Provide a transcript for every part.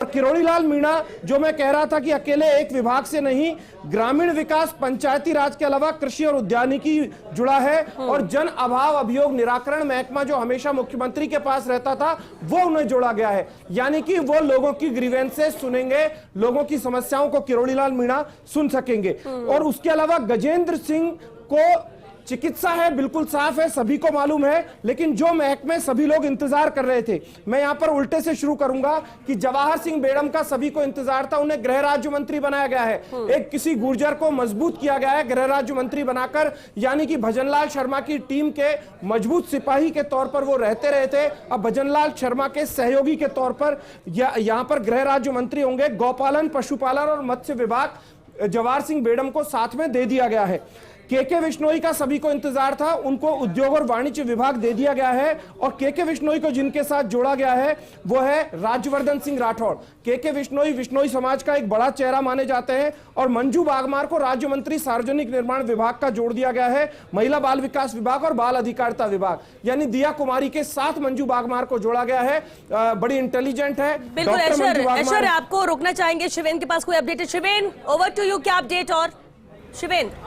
किरोड़ीलाल मीणा, जो मैं कह रहा था कि अकेले एक विभाग से नहीं, ग्रामीण विकास, पंचायती राज के अलावा कृषि और उद्यानिकी जुड़ा है, और जन अभाव अभियोग निराकरण महकमा जो हमेशा मुख्यमंत्री के पास रहता था वो उन्हें जोड़ा गया है। यानी कि वो लोगों की ग्रीवेंसेस सुनेंगे, लोगों की समस्याओं को किरोड़ीलाल मीणा सुन सकेंगे। और उसके अलावा गजेंद्र सिंह को चिकित्सा है, बिल्कुल साफ है, सभी को मालूम है, लेकिन जो महकमे सभी लोग इंतजार कर रहे थे, मैं यहां पर उल्टे से शुरू करूंगा कि जवाहर सिंह बेड़म का सभी को इंतजार था, उन्हें गृह राज्य मंत्री बनाया गया है। एक किसी गुर्जर को मजबूत किया गया है गृह राज्य मंत्री बनाकर, यानी कि भजनलाल शर्मा की टीम के मजबूत सिपाही के तौर पर वो रहते रहे थे। अब भजनलाल शर्मा के सहयोगी के तौर पर यहां पर गृह राज्य मंत्री होंगे। गौपालन, पशुपालन और मत्स्य विभाग जवाहर सिंह बेड़म को साथ में दे दिया गया है। के विश्नोई का सभी को इंतजार था, उनको उद्योग और वाणिज्य विभाग दे दिया गया है। और के विश्नोई को जिनके साथ जोड़ा गया है वो है राज्यवर्धन सिंह राठौड़। के विश्नोई समाज का एक बड़ा चेहरा माने जाते हैं। और मंजू बागमार को राज्य मंत्री सार्वजनिक निर्माण विभाग का जोड़ दिया गया है, महिला बाल विकास विभाग और बाल अधिकारिता विभाग, यानी दिया कुमारी के साथ मंजू बागमार को जोड़ा गया है। बड़ी इंटेलिजेंट है। बिल्कुल ऐश्वर्य, आपको रोकना चाहेंगे, शिवेंद्र के पास कोई अपडेट है? शिवेंद्र, ओवर टू यू, क्या अपडेट? और शिवेंद्र,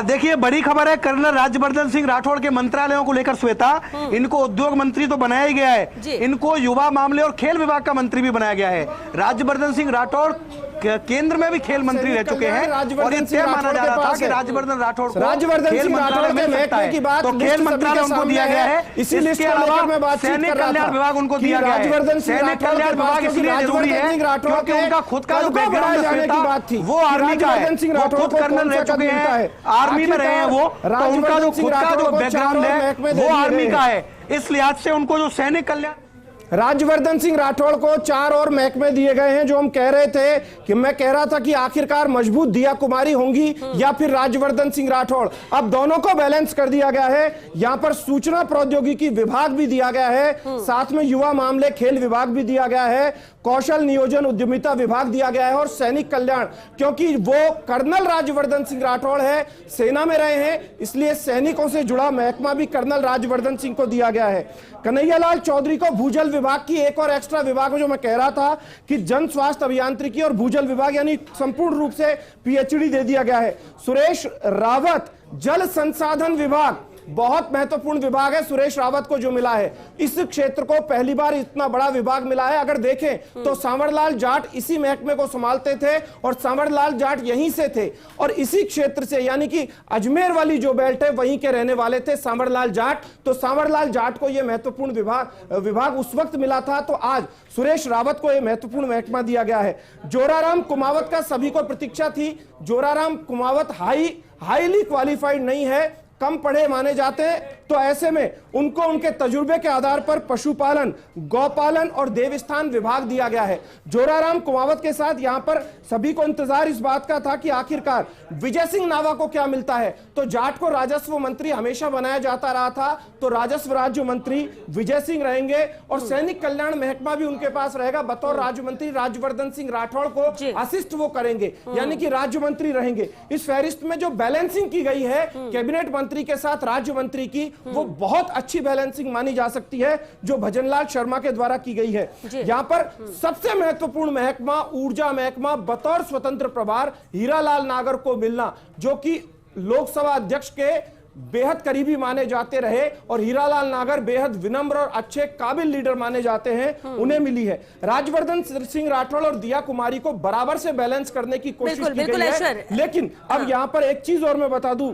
देखिए, बड़ी खबर है कर्नल राज्यवर्धन सिंह राठौड़ के मंत्रालयों को लेकर। श्वेता, इनको उद्योग मंत्री तो बनाया ही गया है, इनको युवा मामले और खेल विभाग का मंत्री भी बनाया गया है। राज्यवर्धन सिंह राठौड़ केंद्र में भी खेल मंत्री रह चुके हैं और ये तय माना जा रहा था कि राज्यवर्धन राठौड़ को खेल मंत्रालय मिल सकता है, तो खेल मंत्रालय उनको दिया गया है। इसके अलावा सैनिक कल्याण विभाग उनको दिया गया है। सैनिक कल्याण विभाग इसलिए जरूरी है क्योंकि उनका खुद का जो बैकग्राउंड है वो आर्मी का है, वो खुद कर्नल रह चुके हैं, आर्मी में रहे हैं वो, तो उनका जो खुद का जो बैकग्राउंड है वो आर्मी का है। इस लिहाज से उनको जो सैनिक कल्याण राज्यवर्धन सिंह राठौड़ को 4 और महकमे दिए गए हैं। जो हम कह रहे थे कि मैं कह रहा था कि आखिरकार मजबूत दिया कुमारी होंगी या फिर राज्यवर्धन सिंह राठौड़, अब दोनों को बैलेंस कर दिया गया है। यहां पर सूचना प्रौद्योगिकी विभाग भी दिया गया है, साथ में युवा मामले खेल विभाग भी दिया गया है, कौशल नियोजन उद्यमिता विभाग दिया गया है और सैनिक कल्याण, क्योंकि वो कर्नल राज्यवर्धन सिंह राठौड़ है, सेना में रहे हैं, इसलिए सैनिकों से जुड़ा महकमा भी कर्नल राज्यवर्धन सिंह को दिया गया है। कन्हैयालाल चौधरी को भूजल विभाग की एक और एक्स्ट्रा विभाग, जो मैं कह रहा था कि जन स्वास्थ्य अभियांत्रिकी और भूजल विभाग, यानी संपूर्ण रूप से पीएचडी दे दिया गया है। सुरेश रावत जल संसाधन विभाग, बहुत महत्वपूर्ण विभाग है सुरेश रावत को जो मिला है। इस क्षेत्र को पहली बार इतना बड़ा विभाग मिला है। अगर देखें तो सांवरलाल जाट इसी महकमे को संभालते थे और सांवरलाल जाट यहीं से थे और इसी क्षेत्र से, यानी कि अजमेर वाली जो बेल्ट है वहीं के रहने वाले थे सांवरलाल जाट। तो सांवरलाल जाट को यह महत्वपूर्ण विभाग उस वक्त मिला था, तो आज सुरेश रावत को यह महत्वपूर्ण महकमा दिया गया है। जोराराम कुमावत का सभी को प्रतीक्षा थी। जोराराम कुमावत हाईली क्वालिफाइड नहीं है, कम पढ़े माने जाते हैं, तो ऐसे में उनको उनके तजुर्बे के आधार पर पशुपालन, गौपालन और देवस्थान विभाग दिया गया है। जोराराम कुमावत के साथ यहां पर सभी को इंतजार इस बात का था कि आखिरकार विजय सिंह नावा को क्या मिलता है। तो जाट को राजस्व मंत्री हमेशा बनाया जाता रहा था, तो राजस्व राज्य मंत्री विजय सिंह रहेंगे और सैनिक कल्याण महकमा भी उनके पास रहेगा। बतौर राज्य मंत्री राज्यवर्धन सिंह राठौड़ को असिस्ट वो करेंगे, यानी कि राज्य मंत्री रहेंगे। इस फहरिस्त में जो बैलेंसिंग की गई है कैबिनेट मंत्री के साथ राज्य मंत्री की, वो बहुत अच्छी बैलेंसिंग मानी जा सकती है जो भजनलाल शर्मा के द्वारा की गई है। यहां पर सबसे महत्वपूर्ण महकमा ऊर्जा महकमा बतौर स्वतंत्र प्रभार हीरालाल नागर को मिलना, जो कि लोकसभा अध्यक्ष के बेहद करीबी माने जाते रहे और हीरालाल नागर बेहद विनम्र और अच्छे काबिल लीडर माने जाते हैं, उन्हें मिली है। राज्यवर्धन सिंह राठौड़ और दिया कुमारी को बराबर से बैलेंस करने की कोशिश की गई है। लेकिन अब यहां पर एक चीज और मैं बता दूं,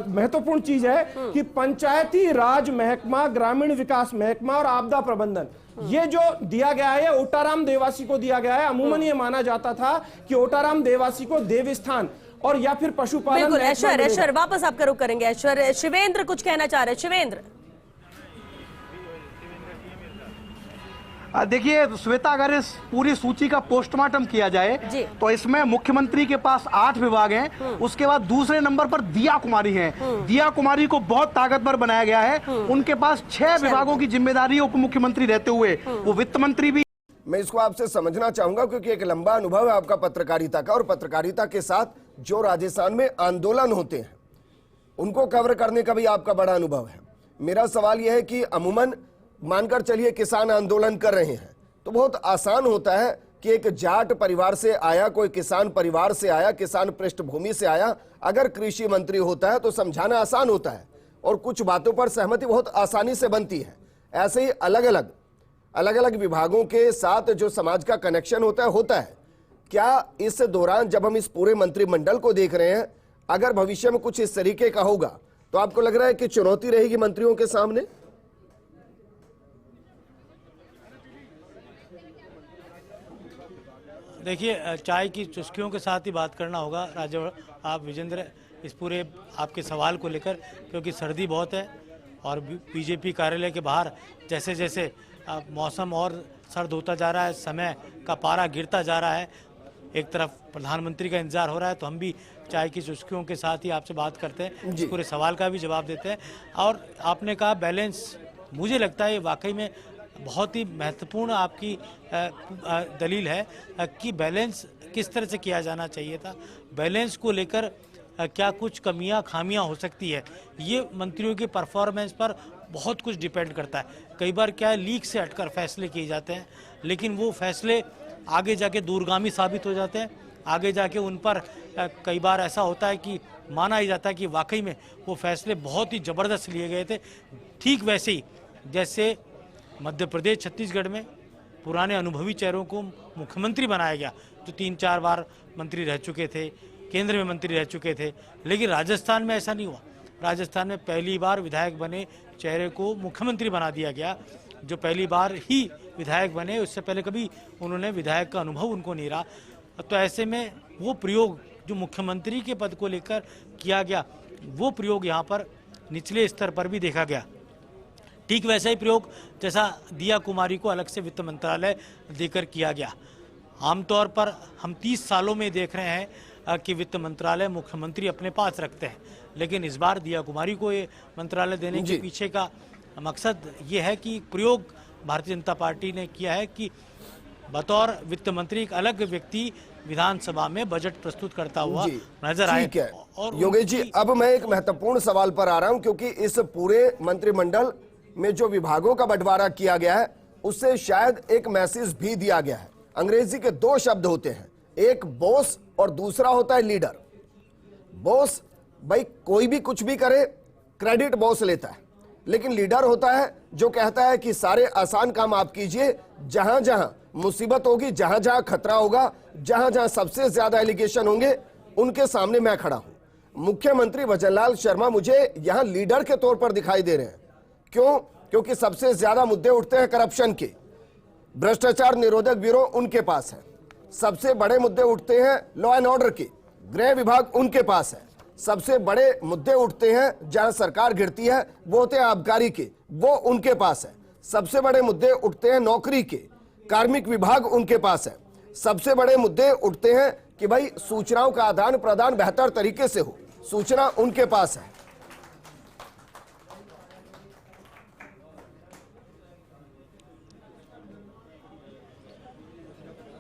महत्वपूर्ण चीज है कि पंचायती राज महकमा, ग्रामीण विकास महकमा और आपदा प्रबंधन, ये जो दिया गया है ओटाराम देवासी को दिया गया है। अमूमन ये माना जाता था कि ओटाराम देवासी को देवस्थान और या फिर पशुपालन। बिल्कुल ऐश्वर्य, वापस आपका रुख करेंगे। ऐश्वर्य, शिवेंद्र कुछ कहना चाह रहे हैं। शिवेंद्र, देखिए श्वेता, अगर इस पूरी सूची का पोस्टमार्टम किया जाए तो इसमें मुख्यमंत्री के पास 8 विभाग हैं, उसके बाद दूसरे नंबर पर दिया कुमारी हैं। दिया कुमारी को बहुत ताकतवर बनाया गया है, उनके पास 6 विभागों की जिम्मेदारी उप मुख्यमंत्री रहते हुए वो वित्त मंत्री भी। मैं इसको आपसे समझना चाहूंगा क्योंकि एक लंबा अनुभव है आपका पत्रकारिता का, और पत्रकारिता के साथ जो राजस्थान में आंदोलन होते हैं उनको कवर करने का भी आपका बड़ा अनुभव है। मेरा सवाल यह है कि अमूमन मानकर चलिए किसान आंदोलन कर रहे हैं, तो बहुत आसान होता है कि एक जाट परिवार से आया, कोई किसान परिवार से आया, किसान पृष्ठभूमि से आया, अगर कृषि मंत्री होता है तो समझाना आसान होता है और कुछ बातों पर सहमति बहुत आसानी से बनती है। ऐसे ही अलग अलग विभागों के साथ जो समाज का कनेक्शन होता है। क्या इस दौरान जब हम इस पूरे मंत्रिमंडल को देख रहे हैं, अगर भविष्य में कुछ इस तरीके का होगा तो आपको लग रहा है कि चुनौती रहेगी मंत्रियों के सामने? देखिए, चाय की चुस्कियों के साथ ही बात करना होगा आप विजेंद्र, इस पूरे आपके सवाल को लेकर, क्योंकि सर्दी बहुत है और बीजेपी कार्यालय के बाहर जैसे जैसे मौसम और सर्द होता जा रहा है, समय का पारा गिरता जा रहा है, एक तरफ प्रधानमंत्री का इंतजार हो रहा है, तो हम भी चाय की चुस्कियों के साथ ही आपसे बात करते हैं, इस पूरे सवाल का भी जवाब देते हैं। और आपने कहा बैलेंस, मुझे लगता है ये वाकई में बहुत ही महत्वपूर्ण आपकी दलील है कि बैलेंस किस तरह से किया जाना चाहिए था। बैलेंस को लेकर क्या कुछ कमियां खामियां हो सकती है, ये मंत्रियों की परफॉर्मेंस पर बहुत कुछ डिपेंड करता है। कई बार क्या है, लीक से हटकर फैसले किए जाते हैं, लेकिन वो फैसले आगे जाके दूरगामी साबित हो जाते हैं। आगे जाके उन पर कई बार ऐसा होता है कि माना ही जाता है कि वाकई में वो फैसले बहुत ही ज़बरदस्त लिए गए थे। ठीक वैसे ही जैसे मध्य प्रदेश, छत्तीसगढ़ में पुराने अनुभवी चेहरों को मुख्यमंत्री बनाया गया, जो 3-4 बार मंत्री रह चुके थे, केंद्र में मंत्री रह चुके थे, लेकिन राजस्थान में ऐसा नहीं हुआ। राजस्थान में पहली बार विधायक बने चेहरे को मुख्यमंत्री बना दिया गया, जो पहली बार ही विधायक बने, उससे पहले कभी उन्होंने विधायक का अनुभव उनको नहीं रहा। तो ऐसे में वो प्रयोग जो मुख्यमंत्री के पद को लेकर किया गया, वो प्रयोग यहाँ पर निचले स्तर पर भी देखा गया। ठीक वैसा ही प्रयोग जैसा दिया कुमारी को अलग से वित्त मंत्रालय देकर किया गया। आमतौर पर हम 30 सालों में देख रहे हैं कि वित्त मंत्रालय मुख्यमंत्री अपने पास रखते हैं, लेकिन इस बार दिया कुमारी को ये मंत्रालय देने के पीछे का मकसद ये है कि प्रयोग भारतीय जनता पार्टी ने किया है कि बतौर वित्त मंत्री एक अलग व्यक्ति विधानसभा में बजट प्रस्तुत करता हुआ नजर आए। ठीक है योगेश जी, अब मैं एक महत्वपूर्ण सवाल पर आ रहा हूं, क्योंकि इस पूरे मंत्रिमंडल में जो विभागों का बंटवारा किया गया है, उससे शायद एक मैसेज भी दिया गया है। अंग्रेजी के 2 शब्द होते हैं, एक बॉस और दूसरा होता है लीडर। बॉस भाई कोई भी कुछ भी करे, क्रेडिट बॉस लेता है, लेकिन लीडर होता है जो कहता है कि सारे आसान काम आप कीजिए, जहां जहां मुसीबत होगी, जहां जहां खतरा होगा, जहां जहां सबसे ज्यादा एलिगेशन होंगे, उनके सामने मैं खड़ा हूं। मुख्यमंत्री भजनलाल शर्मा मुझे यहां लीडर के तौर पर दिखाई दे रहे हैं। क्यों? क्योंकि सबसे ज्यादा मुद्दे उठते हैं करप्शन के, भ्रष्टाचार निरोधक ब्यूरो उनके पास है। सबसे बड़े मुद्दे उठते हैं लॉ एंड ऑर्डर के, गृह विभाग उनके पास है। सबसे बड़े मुद्दे उठते हैं जहां सरकार गिरती है, वो होते हैं आबकारी के, वो उनके पास है। सबसे बड़े मुद्दे उठते हैं नौकरी के, कार्मिक विभाग उनके पास है। सबसे बड़े मुद्दे उठते हैं कि भाई सूचनाओं का आदान प्रदान बेहतर तरीके से हो, सूचना उनके पास है।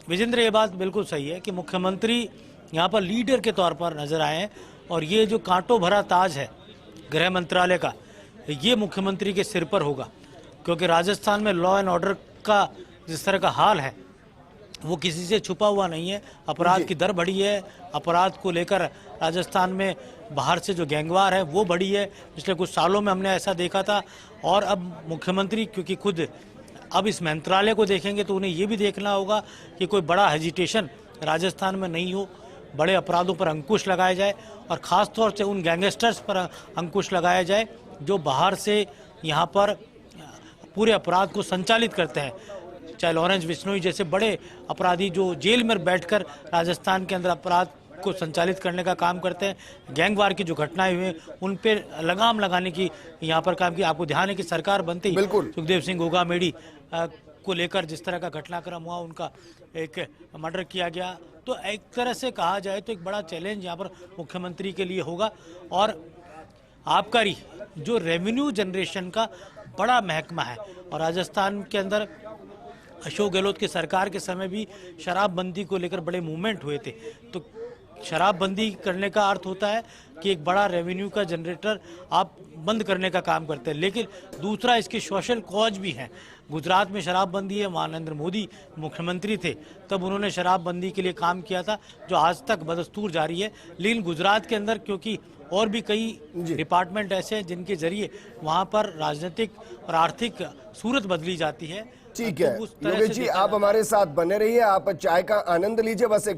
विजेंद्र, ये बात बिल्कुल सही है कि मुख्यमंत्री यहाँ पर लीडर के तौर पर नजर आए हैं, और ये जो कांटों भरा ताज है गृह मंत्रालय का, ये मुख्यमंत्री के सिर पर होगा, क्योंकि राजस्थान में लॉ एंड ऑर्डर का जिस तरह का हाल है वो किसी से छुपा हुआ नहीं है। अपराध की दर बढ़ी है, अपराध को लेकर राजस्थान में बाहर से जो गैंगवार है वो बढ़ी है, पिछले कुछ सालों में हमने ऐसा देखा था। और अब मुख्यमंत्री क्योंकि खुद अब इस मंत्रालय को देखेंगे तो उन्हें ये भी देखना होगा कि कोई बड़ा हेजिटेशन राजस्थान में नहीं हो, बड़े अपराधों पर अंकुश लगाया जाए, और ख़ास तौर से उन गैंगस्टर्स पर अंकुश लगाया जाए जो बाहर से यहाँ पर पूरे अपराध को संचालित करते हैं। चाहे लॉरेंस बिश्नोई जैसे बड़े अपराधी जो जेल में बैठकर राजस्थान के अंदर अपराध को संचालित करने का काम करते हैं, गैंगवार की जो घटनाएं हुई उन पर लगाम लगाने की यहाँ पर काम किया। आपको ध्यान है कि सरकार बनते ही सुखदेव सिंह गोगामेडी को लेकर जिस तरह का घटनाक्रम हुआ, उनका एक मर्डर किया गया, तो एक तरह से कहा जाए तो एक बड़ा चैलेंज यहाँ पर मुख्यमंत्री के लिए होगा। और आबकारी जो रेवेन्यू जनरेशन का बड़ा महकमा है, और राजस्थान के अंदर अशोक गहलोत की सरकार के समय भी शराबबंदी को लेकर बड़े मूवमेंट हुए थे, तो शराबबंदी करने का अर्थ होता है कि एक बड़ा रेवेन्यू का जनरेटर आप बंद करने का काम करते हैं, लेकिन दूसरा इसके सोशल कॉज भी हैं। गुजरात में शराबबंदी है, वहाँ नरेंद्र मोदी मुख्यमंत्री थे, तब उन्होंने शराबबंदी के लिए काम किया था, जो आज तक बदस्तूर जारी है। लेकिन गुजरात के अंदर क्योंकि और भी कई डिपार्टमेंट ऐसे हैं जिनके जरिए वहाँ पर राजनीतिक और आर्थिक सूरत बदली जाती है। ठीक तो है उस तरह योगेश से जी, देखा आप हमारे साथ बने रहिए, आप चाय का आनंद लीजिए। बस एक